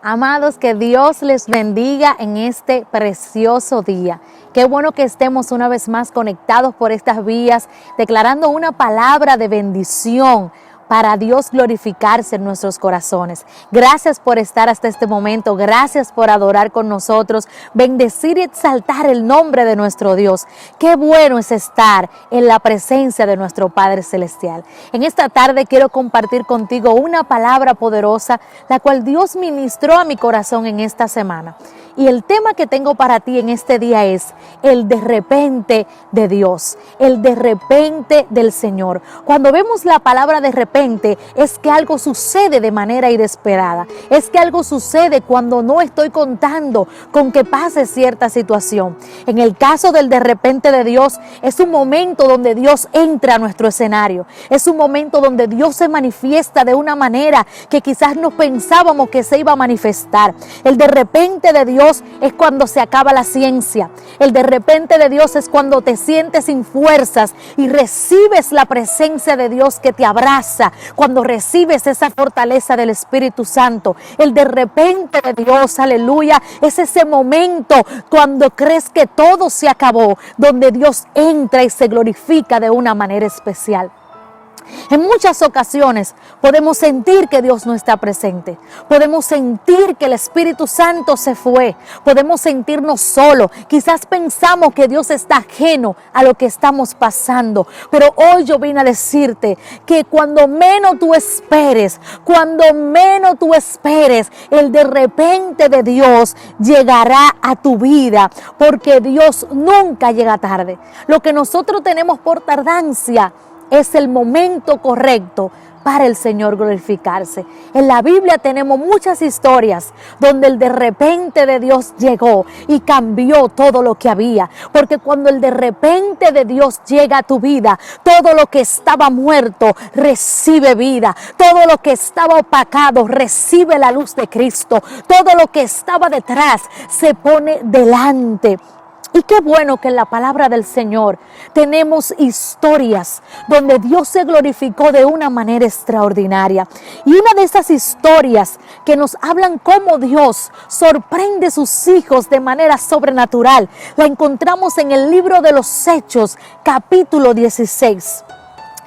Amados, que Dios les bendiga en este precioso día. Qué bueno que estemos una vez más conectados por estas vías, declarando una palabra de bendición para Dios glorificarse en nuestros corazones. Gracias por estar hasta este momento, gracias por adorar con nosotros, bendecir y exaltar el nombre de nuestro Dios. Qué bueno es estar en la presencia de nuestro Padre Celestial. En esta tarde quiero compartir contigo una palabra poderosa, la cual Dios ministró a mi corazón en esta semana. Y el tema que tengo para ti en este día es el de repente de Dios, el de repente del Señor. Cuando vemos la palabra de repente, es que algo sucede de manera inesperada. Es que algo sucede cuando no estoy contando con que pase cierta situación. En el caso del de repente de Dios, es un momento donde Dios entra a nuestro escenario. Es un momento donde Dios se manifiesta de una manera que quizás no pensábamos que se iba a manifestar. El de repente de Dios es cuando se acaba la ciencia. El de repente de Dios es cuando te sientes sin fuerzas y recibes la presencia de Dios que te abraza, cuando recibes esa fortaleza del Espíritu Santo. El de repente de Dios, aleluya, es ese momento cuando crees que todo se acabó, donde Dios entra y se glorifica de una manera especial. En muchas ocasiones podemos sentir que Dios no está presente, podemos sentir que el Espíritu Santo se fue, podemos sentirnos solos, quizás pensamos que Dios está ajeno a lo que estamos pasando, pero hoy yo vine a decirte que cuando menos tú esperes, el de repente de Dios llegará a tu vida, porque Dios nunca llega tarde. Lo que nosotros tenemos por tardancia es el momento correcto para el Señor glorificarse. En la Biblia tenemos muchas historias donde el de repente de Dios llegó y cambió todo lo que había. Porque cuando el de repente de Dios llega a tu vida, todo lo que estaba muerto recibe vida. Todo lo que estaba opacado recibe la luz de Cristo. Todo lo que estaba detrás se pone delante. Y qué bueno que en la palabra del Señor tenemos historias donde Dios se glorificó de una manera extraordinaria. Y una de esas historias que nos hablan cómo Dios sorprende a sus hijos de manera sobrenatural, la encontramos en el libro de los Hechos, capítulo 16.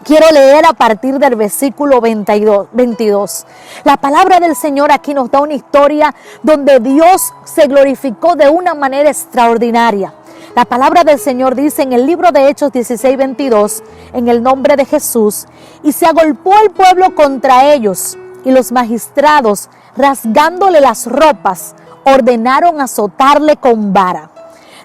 Quiero leer a partir del versículo 22. La palabra del Señor aquí nos da una historia donde Dios se glorificó de una manera extraordinaria. La palabra del Señor dice en el libro de Hechos 16:22, en el nombre de Jesús, y se agolpó el pueblo contra ellos, y los magistrados, rasgándole las ropas, ordenaron azotarle con vara.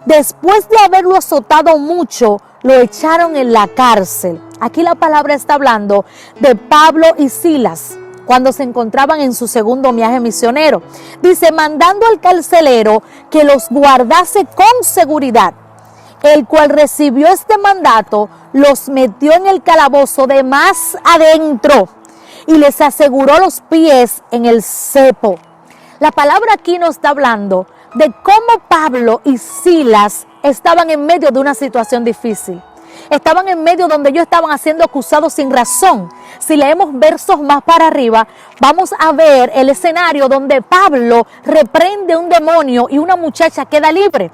Después de haberlo azotado mucho, lo echaron en la cárcel. Aquí la palabra está hablando de Pablo y Silas cuando se encontraban en su segundo viaje misionero. Dice, mandando al carcelero que los guardase con seguridad, el cual recibió este mandato, los metió en el calabozo de más adentro y les aseguró los pies en el cepo. La palabra aquí nos está hablando de cómo Pablo y Silas estaban en medio de una situación difícil. Estaban en medio donde ellos estaban siendo acusados sin razón. Si leemos versos más para arriba, vamos a ver el escenario donde Pablo reprende un demonio y una muchacha queda libre.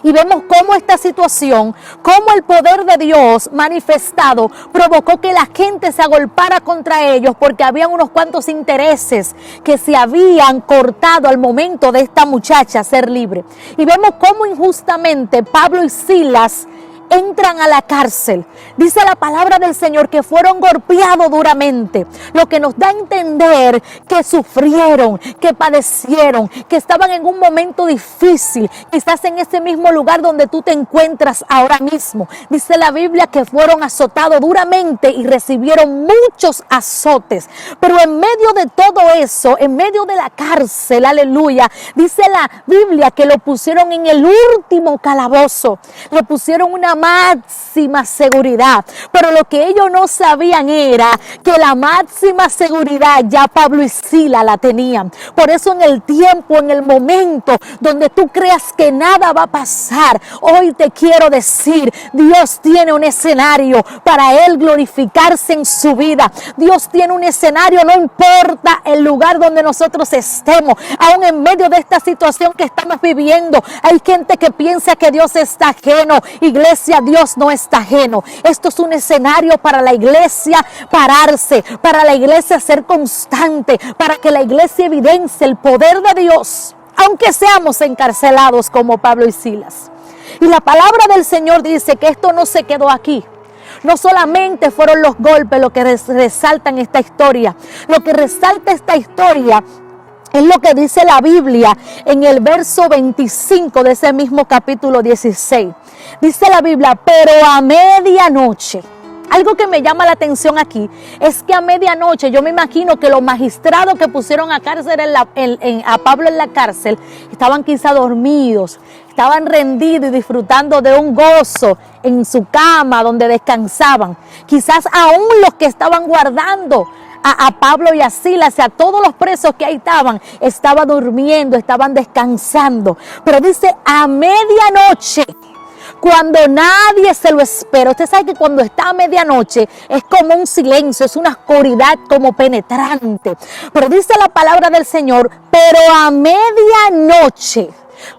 Y vemos cómo esta situación, cómo el poder de Dios manifestado provocó que la gente se agolpara contra ellos porque habían unos cuantos intereses que se habían cortado al momento de esta muchacha ser libre. Y vemos cómo injustamente Pablo y Silas entran a la cárcel. Dice la palabra del Señor que fueron golpeados duramente, lo que nos da a entender que sufrieron, que padecieron, que estaban en un momento difícil, quizás en ese mismo lugar donde tú te encuentras ahora mismo. Dice la Biblia que fueron azotados duramente y recibieron muchos azotes, pero en medio de todo eso, en medio de la cárcel, aleluya, dice la Biblia que lo pusieron en el último calabozo, le pusieron una máxima seguridad, pero lo que ellos no sabían era que la máxima seguridad ya Pablo y Silas la tenían. Por eso en el tiempo, en el momento donde tú creas que nada va a pasar, hoy te quiero decir, Dios tiene un escenario para Él glorificarse en su vida. Dios tiene un escenario, no importa el el lugar donde nosotros estemos, aún en medio de esta situación que estamos viviendo. Hay gente que piensa que Dios está ajeno. Iglesia, Dios no está ajeno. Esto es un escenario para la iglesia pararse, para la iglesia ser constante, para que la iglesia evidencie el poder de Dios, aunque seamos encarcelados como Pablo y Silas. Y la palabra del Señor dice que esto no se quedó aquí. No solamente fueron los golpes lo que resaltan esta historia. Lo que resalta esta historia es lo que dice la Biblia en el verso 25 de ese mismo capítulo 16. Dice la Biblia, pero a medianoche. Algo que me llama la atención aquí es que a medianoche, yo me imagino que los magistrados que pusieron a Pablo en la cárcel estaban quizá dormidos, estaban rendidos y disfrutando de un gozo en su cama donde descansaban. Quizás aún los que estaban guardando a Pablo y a Silas y a todos los presos que ahí estaban durmiendo, estaban descansando. Pero dice a medianoche, cuando nadie se lo espera. Usted sabe que cuando está a medianoche es como un silencio, es una oscuridad como penetrante. Pero dice la palabra del Señor, pero a medianoche,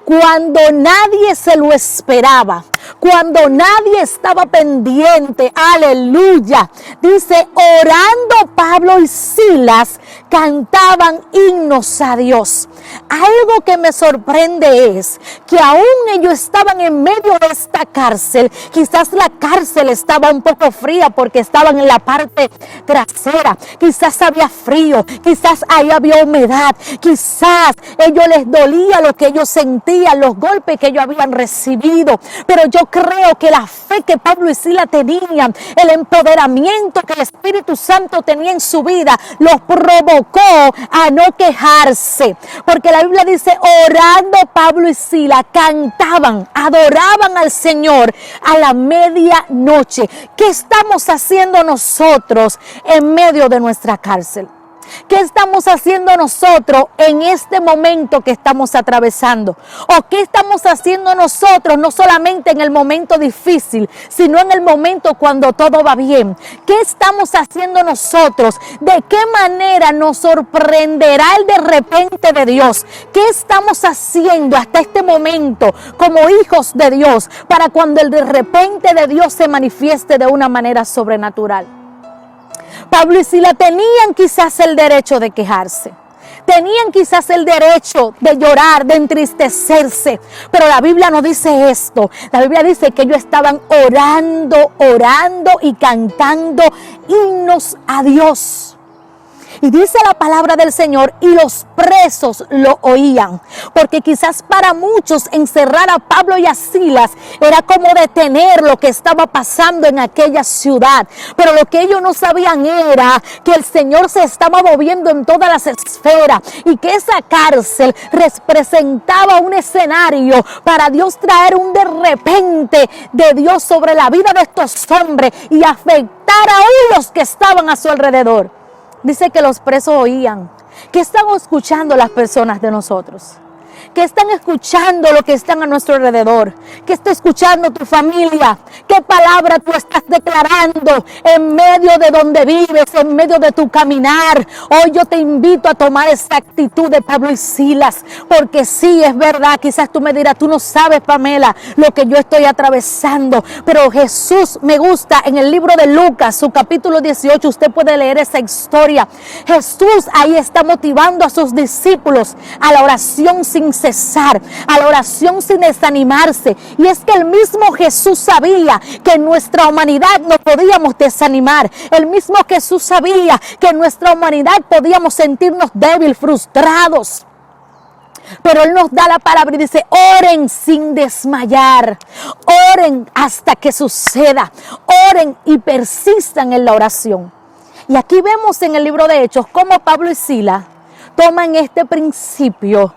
cuando nadie se lo esperaba, cuando nadie estaba pendiente, aleluya, dice, orando Pablo y Silas cantaban himnos a Dios. Algo que me sorprende es que aún ellos estaban en medio de esta cárcel. Quizás la cárcel estaba un poco fría porque estaban en la parte trasera. Quizás había frío, quizás ahí había humedad, quizás ellos les dolía lo que ellos sentían, los golpes que ellos habían recibido. Pero yo creo que la fe que Pablo y Silas tenían, el empoderamiento que el Espíritu Santo tenía en su vida, los provocó a no quejarse. Porque la Biblia dice, orando Pablo y Silas, cantaban, adoraban al Señor a la medianoche. ¿Qué estamos haciendo nosotros en medio de nuestra cárcel? ¿Qué estamos haciendo nosotros en este momento que estamos atravesando? ¿O qué estamos haciendo nosotros no solamente en el momento difícil, sino en el momento cuando todo va bien? ¿Qué estamos haciendo nosotros? ¿De qué manera nos sorprenderá el de repente de Dios? ¿Qué estamos haciendo hasta este momento como hijos de Dios para cuando el de repente de Dios se manifieste de una manera sobrenatural? Pablo y Silas tenían quizás el derecho de quejarse, tenían quizás el derecho de llorar, de entristecerse, pero la Biblia no dice esto. La Biblia dice que ellos estaban orando y cantando himnos a Dios. Y dice la palabra del Señor, y los presos lo oían. Porque quizás para muchos encerrar a Pablo y a Silas era como detener lo que estaba pasando en aquella ciudad. Pero lo que ellos no sabían era que el Señor se estaba moviendo en todas las esferas. Y que esa cárcel representaba un escenario para Dios traer un de repente de Dios sobre la vida de estos hombres y afectar a los que estaban a su alrededor. Dice que los presos oían. ¿Qué están escuchando las personas de nosotros? ¿Qué están escuchando lo que están a nuestro alrededor? ¿Qué está escuchando tu familia? ¿Qué palabra tú estás declarando en medio de donde vives, en medio de tu caminar? Hoy yo te invito a tomar esa actitud de Pablo y Silas, porque sí, es verdad, quizás tú me dirás, tú no sabes, Pamela, lo que yo estoy atravesando, pero Jesús, me gusta, en el libro de Lucas, su capítulo 18, usted puede leer esa historia. Jesús ahí está motivando a sus discípulos a la oración sin cesar, a la oración sin desanimarse. Y es que el mismo Jesús sabía que en nuestra humanidad no podíamos desanimar. El mismo Jesús sabía que en nuestra humanidad podíamos sentirnos débiles, frustrados. Pero Él nos da la palabra y dice, oren sin desmayar, oren hasta que suceda, oren y persistan en la oración. Y aquí vemos en el libro de Hechos cómo Pablo y Silas toman este principio.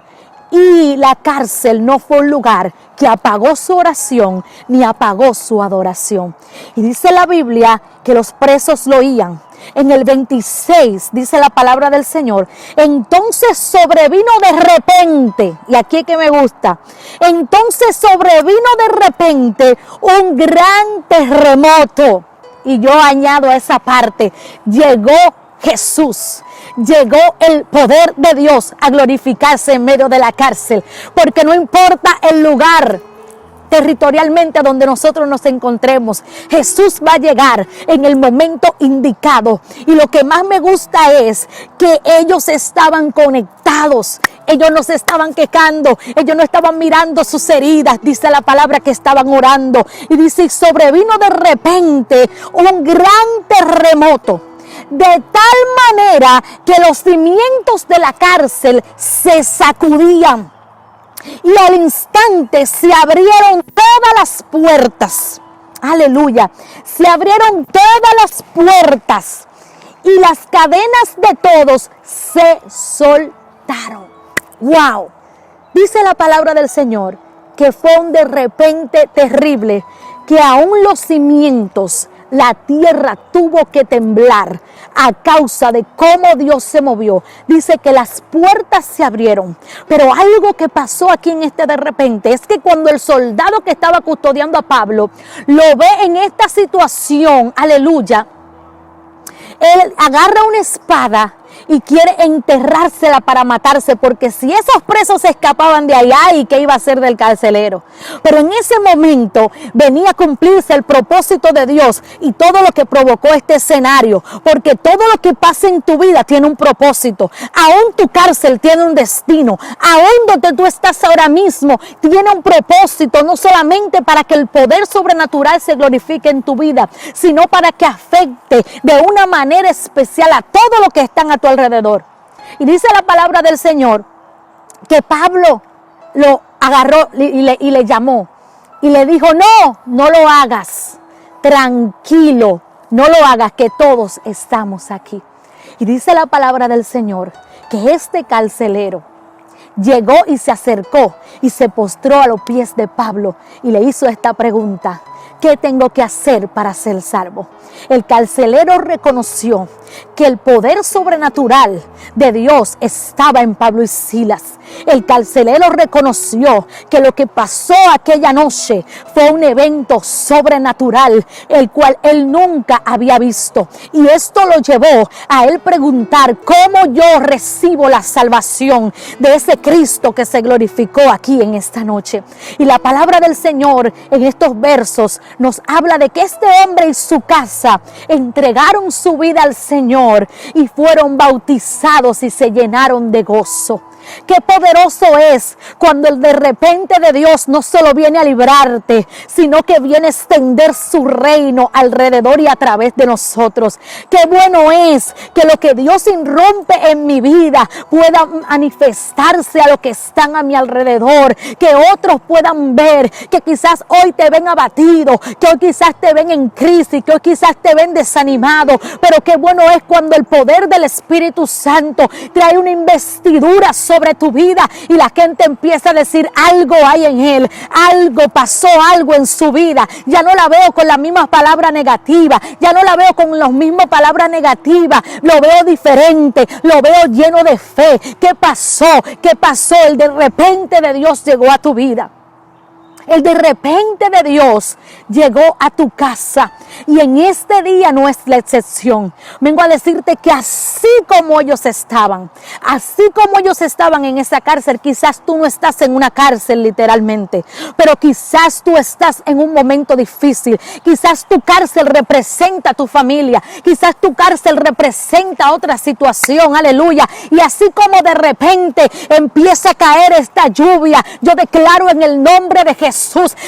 Y la cárcel no fue un lugar que apagó su oración ni apagó su adoración. Y dice la Biblia que los presos lo oían. En el 26 dice la palabra del Señor, entonces sobrevino de repente, y aquí es que me gusta, entonces sobrevino de repente un gran terremoto. Y yo añado a esa parte, llegó Jesús. llegó el poder de Dios a glorificarse en medio de la cárcel, porque no importa el lugar territorialmente donde nosotros nos encontremos, Jesús va a llegar en el momento indicado. Y lo que más me gusta es que ellos estaban conectados, ellos no se estaban quejando, ellos no estaban mirando sus heridas, dice la palabra que estaban orando. Y dice, sobrevino de repente un gran terremoto, de tal manera que los cimientos de la cárcel se sacudían. Y al instante se abrieron todas las puertas. Aleluya. Se abrieron todas las puertas y las cadenas de todos se soltaron. ¡Wow! Dice la palabra del Señor que fue un de repente terrible, que aún los cimientos, la tierra tuvo que temblar a causa de cómo Dios se movió. Dice que las puertas se abrieron. Pero algo que pasó aquí en este de repente es que cuando el soldado que estaba custodiando a Pablo lo ve en esta situación, aleluya, él agarra una espada y quiere enterrársela para matarse, porque si esos presos se escapaban de allá, ¿y qué iba a hacer del carcelero? Pero en ese momento venía a cumplirse el propósito de Dios y todo lo que provocó este escenario, porque todo lo que pasa en tu vida tiene un propósito. Aún tu cárcel tiene un destino, aún donde tú estás ahora mismo tiene un propósito, no solamente para que el poder sobrenatural se glorifique en tu vida, sino para que afecte de una manera especial a todo lo que están a tu alrededor. Y dice la palabra del Señor que Pablo lo agarró y le llamó y le dijo, no lo hagas, tranquilo, no lo hagas, que todos estamos aquí. Y dice la palabra del Señor que este carcelero llegó y se acercó y se postró a los pies de Pablo y le hizo esta pregunta: ¿qué tengo que hacer para ser salvo? El carcelero reconoció que el poder sobrenatural de Dios estaba en Pablo y Silas. El carcelero reconoció que lo que pasó aquella noche fue un evento sobrenatural, el cual él nunca había visto. Y esto lo llevó a él preguntar: ¿cómo yo recibo la salvación de ese Cristo que se glorificó aquí en esta noche? Y la palabra del Señor en estos versos nos habla de que este hombre y su casa entregaron su vida al Señor y fueron bautizados y se llenaron de gozo. Qué poderoso es cuando el de repente de Dios no solo viene a librarte, sino que viene a extender su reino alrededor y a través de nosotros. Qué bueno es que lo que Dios irrumpe en mi vida pueda manifestarse a los que están a mi alrededor, que otros puedan ver que quizás hoy te ven abatido, que hoy quizás te ven en crisis, que hoy quizás te ven desanimado, pero qué bueno es cuando el poder del Espíritu Santo trae una investidura sobre tu vida y la gente empieza a decir: algo hay en él, algo pasó, algo en su vida. Ya no la veo con la misma palabra negativa, ya no la veo con las mismas palabras negativas, lo veo diferente, lo veo lleno de fe. ¿Qué pasó? ¿Qué pasó? El de repente de Dios llegó a tu vida. El de repente de Dios llegó a tu casa y en este día no es la excepción. Vengo a decirte que así como ellos estaban en esa cárcel, quizás tú no estás en una cárcel literalmente, pero quizás tú estás en un momento difícil. Quizás tu cárcel representa a tu familia, quizás tu cárcel representa otra situación, aleluya. Y así como de repente empieza a caer esta lluvia, yo declaro en el nombre de Jesús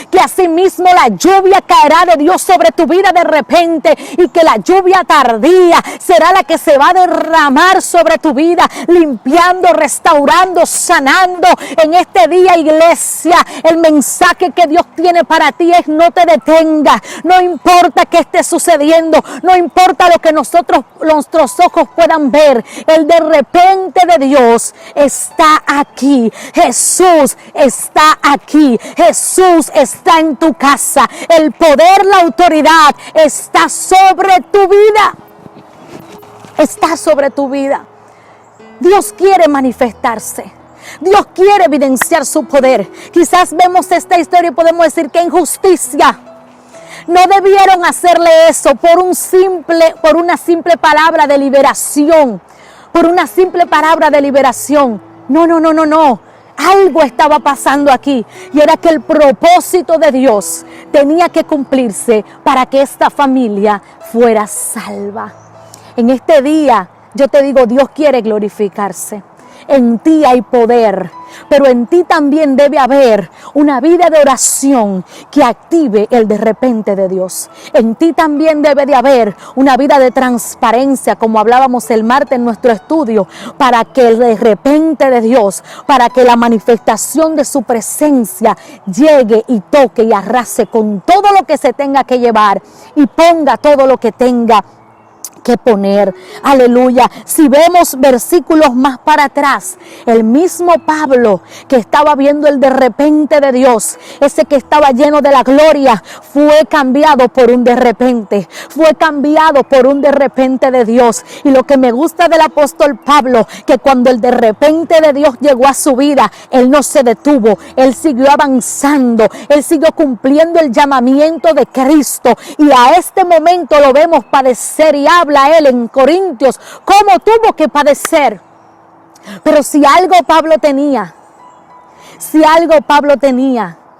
que asimismo la lluvia caerá de Dios sobre tu vida de repente, y que la lluvia tardía será la que se va a derramar sobre tu vida, limpiando, restaurando, sanando. En este día, iglesia, el mensaje que Dios tiene para ti es: no te detengas, no importa qué esté sucediendo, no importa lo que nuestros ojos puedan ver, el de repente de Dios está aquí. Jesús está aquí, Jesús está en tu casa. El poder, la autoridad está sobre tu vida. Está sobre tu vida. Dios quiere manifestarse. Dios quiere evidenciar su poder. Quizás vemos esta historia y podemos decir: qué injusticia. No debieron hacerle eso por una simple palabra de liberación. por una simple palabra de liberación. No. Algo estaba pasando aquí y era que el propósito de Dios tenía que cumplirse para que esta familia fuera salva. En este día yo te digo, Dios quiere glorificarse. En ti hay poder, pero en ti también debe haber una vida de oración que active el de repente de Dios. En ti también debe de haber una vida de transparencia, como hablábamos el martes en nuestro estudio, para que el de repente de Dios, para que la manifestación de su presencia llegue y toque y arrase con todo lo que se tenga que llevar y ponga todo lo que tenga que poner. Aleluya. Si vemos versículos más para atrás, el mismo Pablo que estaba viendo el de repente de Dios, ese que estaba lleno de la gloria, fue cambiado por un de repente, fue cambiado por un de repente de Dios. Y lo que me gusta del apóstol Pablo, que cuando el de repente de Dios llegó a su vida, él no se detuvo, él siguió avanzando, él siguió cumpliendo el llamamiento de Cristo, y a este momento lo vemos padecer, y habla a él en Corintios cómo tuvo que padecer. Pero si algo Pablo tenía,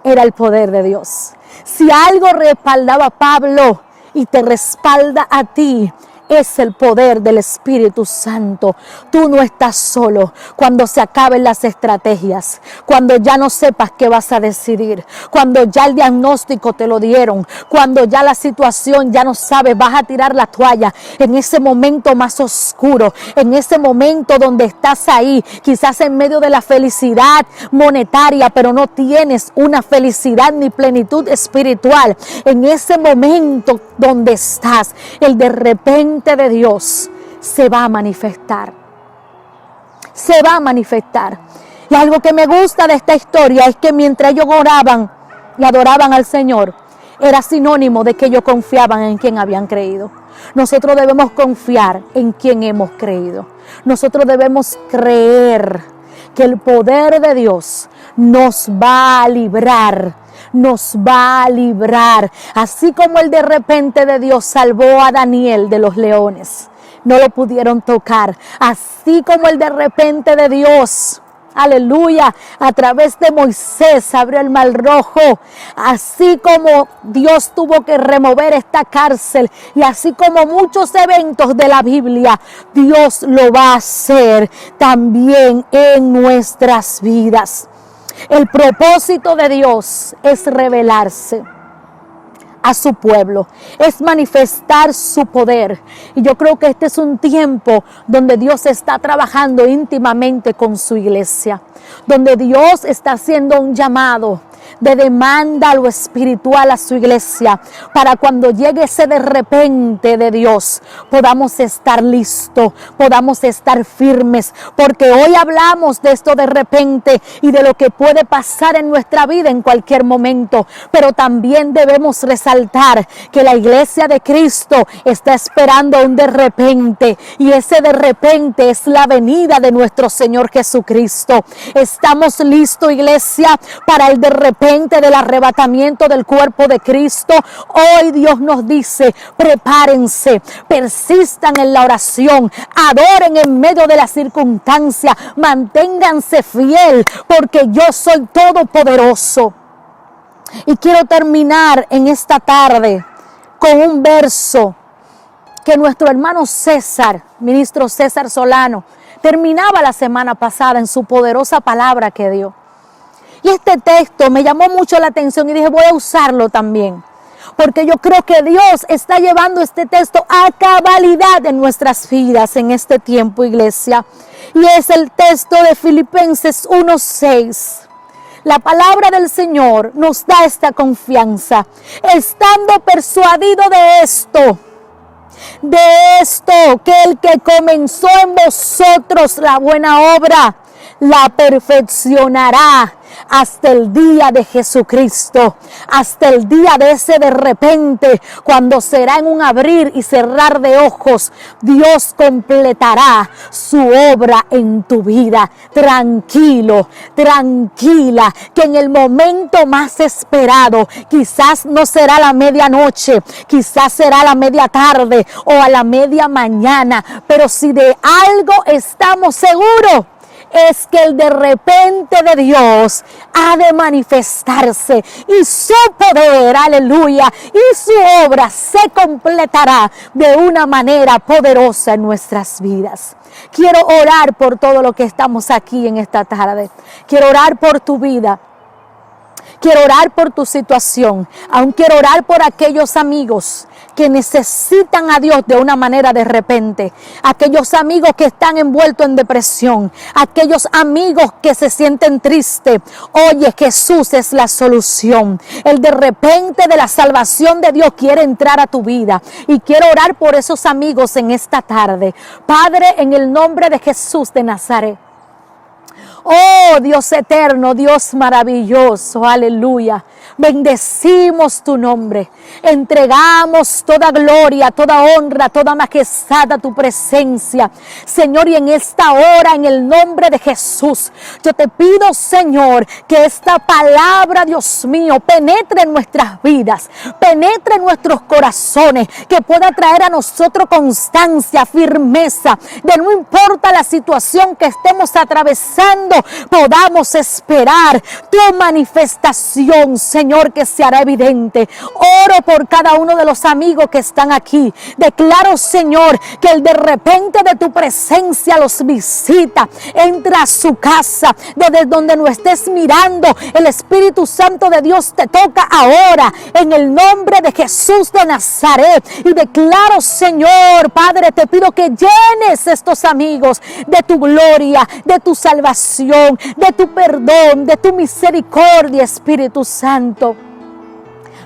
era el poder de Dios. Si algo respaldaba a Pablo y te respalda a ti, es el poder del Espíritu Santo. Tú no estás solo cuando se acaben las estrategias, cuando ya no sepas qué vas a decidir, cuando ya el diagnóstico te lo dieron, cuando ya la situación ya no sabes, vas a tirar la toalla. En ese momento más oscuro, en ese momento donde estás ahí, quizás en medio de la felicidad monetaria, pero no tienes una felicidad ni plenitud espiritual. En ese momento donde estás, el de repente de Dios se va a manifestar. Se va a manifestar. Y algo que me gusta de esta historia es que mientras ellos oraban y adoraban al Señor, era sinónimo de que ellos confiaban en quien habían creído. Nosotros debemos confiar en quien hemos creído. Nosotros debemos creer que el poder de Dios nos va a librar. Nos va a librar, así como el de repente de Dios salvó a Daniel de los leones, no lo pudieron tocar, así como el de repente de Dios, aleluya, a través de Moisés abrió el mar rojo, así como Dios tuvo que remover esta cárcel, y así como muchos eventos de la Biblia, Dios lo va a hacer también en nuestras vidas. El propósito de Dios es revelarse a su pueblo, es manifestar su poder. Y yo creo que este es un tiempo donde Dios está trabajando íntimamente con su iglesia, donde Dios está haciendo un llamado de demanda a lo espiritual a su iglesia, para cuando llegue ese de repente de Dios, podamos estar listos, podamos estar firmes, porque hoy hablamos de esto de repente y de lo que puede pasar en nuestra vida en cualquier momento, pero también debemos resaltar que la iglesia de Cristo está esperando un de repente, y ese de repente es la venida de nuestro Señor Jesucristo. Estamos listos, iglesia, para el de repente del arrebatamiento del cuerpo de Cristo. Hoy Dios nos dice: prepárense, persistan en la oración, adoren en medio de la circunstancia, manténganse fiel, porque yo soy todopoderoso. Y quiero terminar en esta tarde con un verso que nuestro hermano César, ministro César Solano, terminaba la semana pasada en su poderosa palabra que dio. Y este texto me llamó mucho la atención y dije, voy a usarlo también, porque yo creo que Dios está llevando este texto a cabalidad en nuestras vidas en este tiempo, iglesia. Y es el texto de Filipenses 1:6. La palabra del Señor nos da esta confianza, estando persuadido de esto, que el que comenzó en vosotros la buena obra, la perfeccionará hasta el día de Jesucristo, hasta el día de ese de repente, cuando será en un abrir y cerrar de ojos. Dios completará su obra en tu vida. Tranquilo, tranquila, que en el momento más esperado, quizás no será la medianoche, quizás será la media tarde o a la media mañana, pero si de algo estamos seguros, es que el de repente de Dios ha de manifestarse y su poder, aleluya, y su obra se completará de una manera poderosa en nuestras vidas. Quiero orar por todo lo que estamos aquí en esta tarde. Quiero orar por tu vida. Quiero orar por tu situación. Aún quiero orar por aquellos amigos que necesitan a Dios de una manera de repente. Aquellos amigos que están envueltos en depresión. Aquellos amigos que se sienten tristes. Oye, Jesús es la solución. El de repente de la salvación de Dios quiere entrar a tu vida. Y quiero orar por esos amigos en esta tarde. Padre, en el nombre de Jesús de Nazaret. Oh Dios eterno, Dios maravilloso, aleluya. Bendecimos tu nombre. Entregamos toda gloria, toda honra, toda majestad a tu presencia. Señor, y en esta hora, en el nombre de Jesús, yo te pido, Señor, que esta palabra, Dios mío, penetre en nuestras vidas, penetre en nuestros corazones, que pueda traer a nosotros constancia, firmeza, de no importa la situación que estemos atravesando, podamos esperar tu manifestación, Señor, que se hará evidente. Oro por cada uno de los amigos que están aquí. Declaro, Señor, que el de repente de tu presencia los visita, entra a su casa, desde donde no estés mirando, el Espíritu Santo de Dios te toca ahora, en el nombre de Jesús de Nazaret. Y declaro, Señor, Padre, te pido que llenes estos amigos de tu gloria, de tu salvación, de tu perdón, de tu misericordia, Espíritu Santo.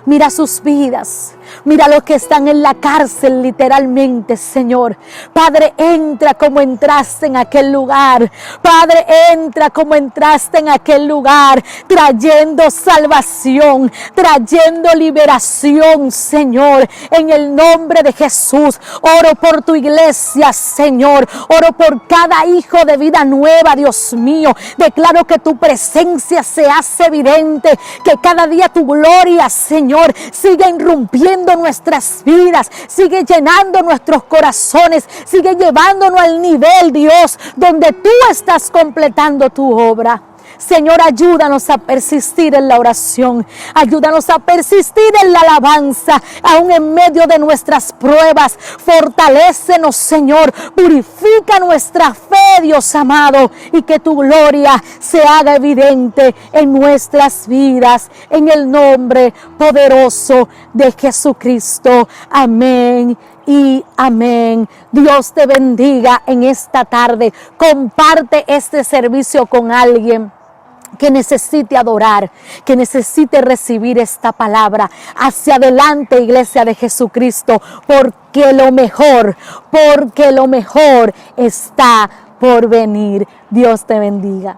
Mira sus vidas. Mira los que están en la cárcel literalmente, Señor. Padre, entra como entraste en aquel lugar. Padre, entra como entraste en aquel lugar, trayendo salvación, trayendo liberación, Señor. En el nombre de Jesús, oro por tu iglesia, Señor. Oro por cada hijo de vida nueva, Dios mío. Declaro que tu presencia se hace evidente, que cada día tu gloria, Señor, sigue irrumpiendo nuestras vidas, sigue llenando nuestros corazones, sigue llevándonos al nivel, Dios, donde tú estás completando tu obra. Señor, ayúdanos a persistir en la oración, ayúdanos a persistir en la alabanza, aún en medio de nuestras pruebas. Fortalécenos, Señor, purifica nuestra fe, Dios amado, y que tu gloria se haga evidente en nuestras vidas, en el nombre poderoso de Jesucristo. Amén y amén. Dios te bendiga en esta tarde. Comparte este servicio con alguien que necesite adorar, que necesite recibir esta palabra. Hacia adelante, iglesia de Jesucristo, porque lo mejor está por venir. Dios te bendiga.